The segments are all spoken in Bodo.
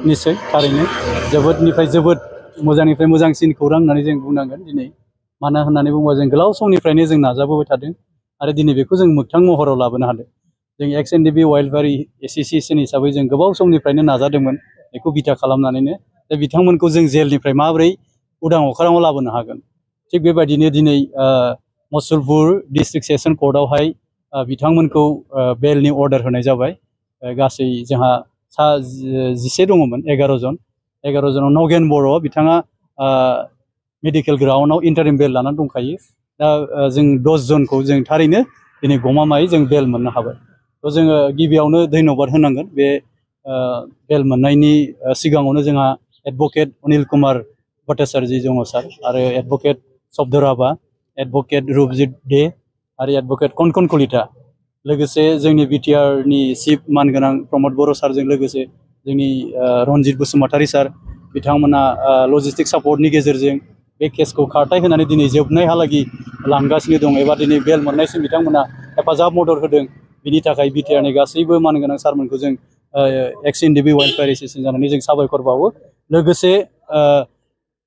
निश्चय थारैनो जोबोदनिफ्राय जोबोद मोजांनिफ्राय मोजांसिन खौरां होननानै जों बुंनांगोन दिनै मानो होननानै बुङोबा जों गोलाव समनिफ्रायनो जों नाजाबोबाय थादों आरो दिनै बेखौ जों मोगथां महराव लाबोनो हादों जों एक्स.एन.डि.बि. वाइल्डलाइफ एसोसिएशन हिसाबै जों गोबाव समनिफ्रायनो नाजादोंमोन बेखौ बिथा खालामनानैनो दा बिथांमोनखौ जों जेलनिफ्राय माबोरै उदां अख्राङाव लाबोनो हागोन थिग बेबायदिनो दिनै मुसलपुर डिस्ट्रिक्ट सेसन कर्टआवहाय बिथांमोनखौ बेलनि अर्डार होनाय जाबाय गासै जोंहा सा 10 दङमोन 11 जनाव नगेन बर' बिथाङा मेडिकेल ग्राउन्डआव इन्टारिम बेल लानानै दंखायो दा जों 10 जनखौ जों थारैनो दिनै गमामायै जों बेल मोननो हाबाय थ' जोङो गिबियावनो धन्यबाद होनांगोन बे बेल मोननायनि सिगाङावनो जोंहा एडभकेट अनिल कुमार भट्टाचार्य दङ सार आरो एडभकेट शब्दराभा एडभकेट रुपजित दे आरो एडभकेट कनकन कलिता लोगोसे जोंनि बिटिआरनि चिफ मानगोनां प्रमद बर' सारजों लोगोसे जोंनि रनजित बसुमतारी सार बिथांमोना लजिस्टिक सापर्टनि गेजेरजों बे केसखौ खारथाय होनानै दिनै जोबनायहालागै लांगासिनो दं एबा दिनै बेल मोननायसिम बिथांमोना हेफाजाब मदद होदों बिनि थाखाय बिटिआरनि गासैबो मानगोनां सारमोनखौ जों एक्स.एन.डि.बि. वाइल्डलाइफ एसोसिएशन जानानै जों साबायखर बावो लोगोसे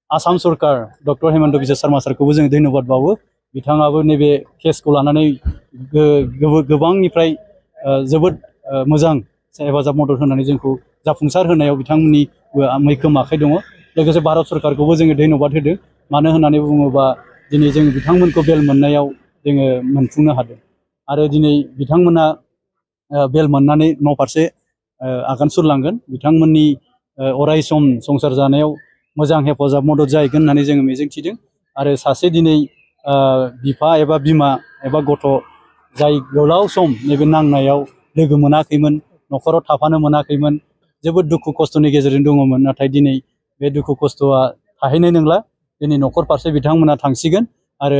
आसाम सरकार डक्टर हेमन्त बिश्व शर्मा सारखौबो जों धन्यबाद बावो बिथाङाबो नैबे केसखौ लानानै गोबांनिफ्राय जोबोद मोजां हेफाजाब मदद होनानै जोंखौ जाफुंसार होनायाव बिथांमोननि मैखोम आखाइ दङ लोगोसे भारत सरकारखौबो जोङो धन्यबाद होदों मानो होननानै बुङोबा दिनै जों बिथांमोनखौ बेल मोननायाव जोङो मोनफुंनो हादों आरो दिनै बिथांमोना बेल मोननानै न' फारसे आगान सुरलांगोन बिथांमोननि अराय सम संसार जानायाव मोजां हेफाजाब मदद जाहैगोन होननानै जोङो मिजिंथिदों आरो सासे दिनै बिफा एबा बिमा एबा गथ' जाय गोलाव सम नैबे नांनायाव लोगो मोनाखैमोन न'खराव थाफानो मोनाखैमोन जोबोद दुखु खस्थ'नि गेजेरजों दङमोन नाथाय दिनै बे दुखु खस्थ'आ थाहैनाय नंला दिनै न'खर फारसे बिथांमोना थांसिगोन आरो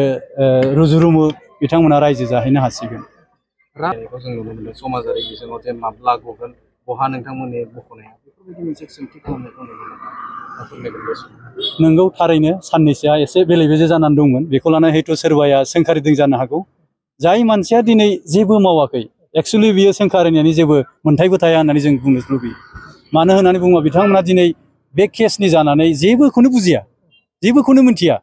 रुजु-रुमु बिथांमोना रायजो जाहैनो हासिगोन रायखौ जों नुनो मोनदों समाजारि बिजोङाव जे माब्ला गगोन बहा नोंथांमोननि बख'नाया बेफोरबायदि मोनसे सोंथि खालामनायखौ नुनो मोनो नोंगौ थारैनो साननैसोआ एसे बेले-बेजे जानानै दंमोन बेखौ लानानै हयथ' सोरबाया सोंखारिदों जानो हागौ जाय मानसिया दिनै जेबो मावाखै एक्चुअलि बियो सोंखारिनायनि जेबो मोन्थायबो थाया होननानै जों बुंनो लुबैयो मानो होननानै बुङोबा बिथांमोना दिनै बे केसनि जानानै जेबोखौनो बुजिया जेबोखौनो मिथिया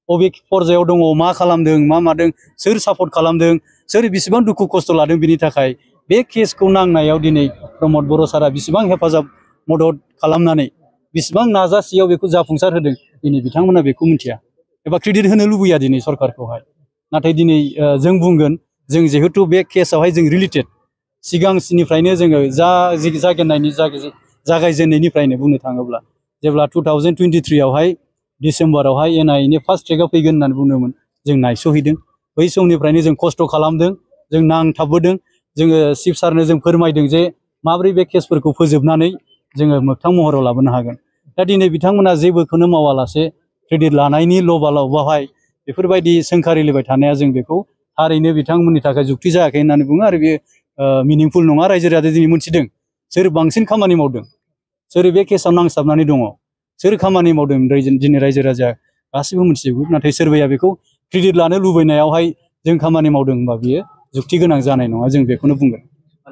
बबे पर्जायाव दङ मा खालामदों मा मादों सोर सापर्ट खालामदों सोर बेसेबां दुखु खस्थ' लादों बिनि थाखाय बे केसखौ नांनायाव दिनै प्रमद बर' सारा बेसेबां हेफाजाब मदद खालामनानै बेसेबां नाजासेयाव बेखौ जाफुंसार होदों दिनै बिथांमोना बेखौ मिथिया एबा क्रेडिट होनो लुबैया दिनै सरकारखौहाय नाथाय दिनै जों बुंगोन जों जिहेतु बे केसआवहाय जों रिलेटेड सिगांनिफ्रायनो जोङो जागायजेननायनिफ्रायनो बुंनो थाङोब्ला जेब्ला 2023 आवहाय डिसेम्बरावहाय एनआइएनि फार्स्ट ट्रेकआ फैगोन होननानै बुंदोंमोन जों नायस'हैदों बै समनिफ्रायनो जों खस्थ' खालामदों जों नांथाबबोदों जोङो चिफ सारनो जों फोरमायदों जे माबोरै बे केसफोरखौ फोजोबनानै जोङो मोगथां महराव लाबोनो हागोन दा दिनै बिथांमोना जेबोखौनो मावालासे क्रेडिट लानायनि लबालावबावहाय बेफोरबायदि सोंखारिलिबाय थानाया जों बेखौ थारैनो बिथांमोननि थाखाय जुक्ति जायाखै होननानै बुङो आरो बे मिनिंफुल नङा रायजो राजाया दिनै मोनथिदों सोर बांसिन खामानि मावदों सोर बे केसआव नांसाबनानै दङ सोर खामानि मावदों दिनै रायजो राजाया गासैबो मिथिजोबो नाथाय सोरबाया बेखौ क्रेडिट लानो लुबैनायावहाय जों खामानि मावदों होनबा बियो जुक्ति गोनां जानाय नङा जों बेखौनो बुंगोन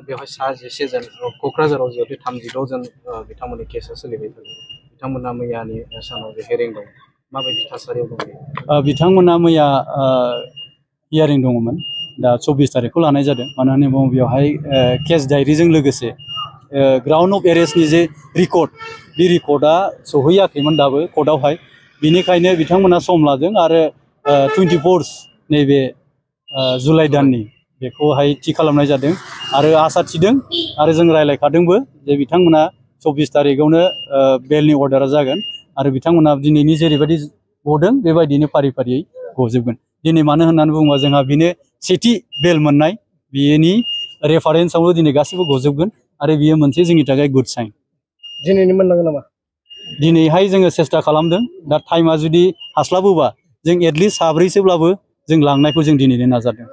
बेवहाय सा 11 जन क'क्राझाराव जिहेतु 36 जन बिथांमोननि केसआ सोलिबाय थादों बिथांमोना मैयानि सानाव जे हेरें दं माबायदि थासारियाव दं बिथांमोना मैया हियारिं दङमोन दा 24 तारिखखौ लानाय जादों मानो होननानै बुङोब्ला बेवहाय केस डायरिजों लोगोसे ग्राउन्ड अफ एरेस्टनि जे रिकर्ड बे रिकर्डआ सहैयाखैमोन दाबो कर्टआवहाय बिनिखायनो बिथांमोना सम लादों आरो 24 नैबे जुलाइ दाननि बेखौहाय थि खालामनाय जादों आरो आसा थिदों आरो जों रायज्लायखादोंबो जे बिथांमोना 24 तारिखआवनो बेलनि अर्डारा जागोन आरो बिथांमोना दिनैनि जेरैबायदि गदों बेबायदिनो फारि फारियै गजोबगोन दिनै मानो होननानै बुङोबा जोंहा बेनो सेथि बेल मोननाय बेनि रेफारेन्सआवनो दिनै गासिबो गजोबगोन आरो बियो मोनसे जोंनि थाखाय गुड साइन दिनैनो मोननांगोन नामा दिनैहाय जोङो सेस्था खालामदों दा टाइमा जुदि हास्लाबोबा जों एटलिस्ट साब्रैसोब्लाबो जों लांनायखौ जों दिनैनो नाजादों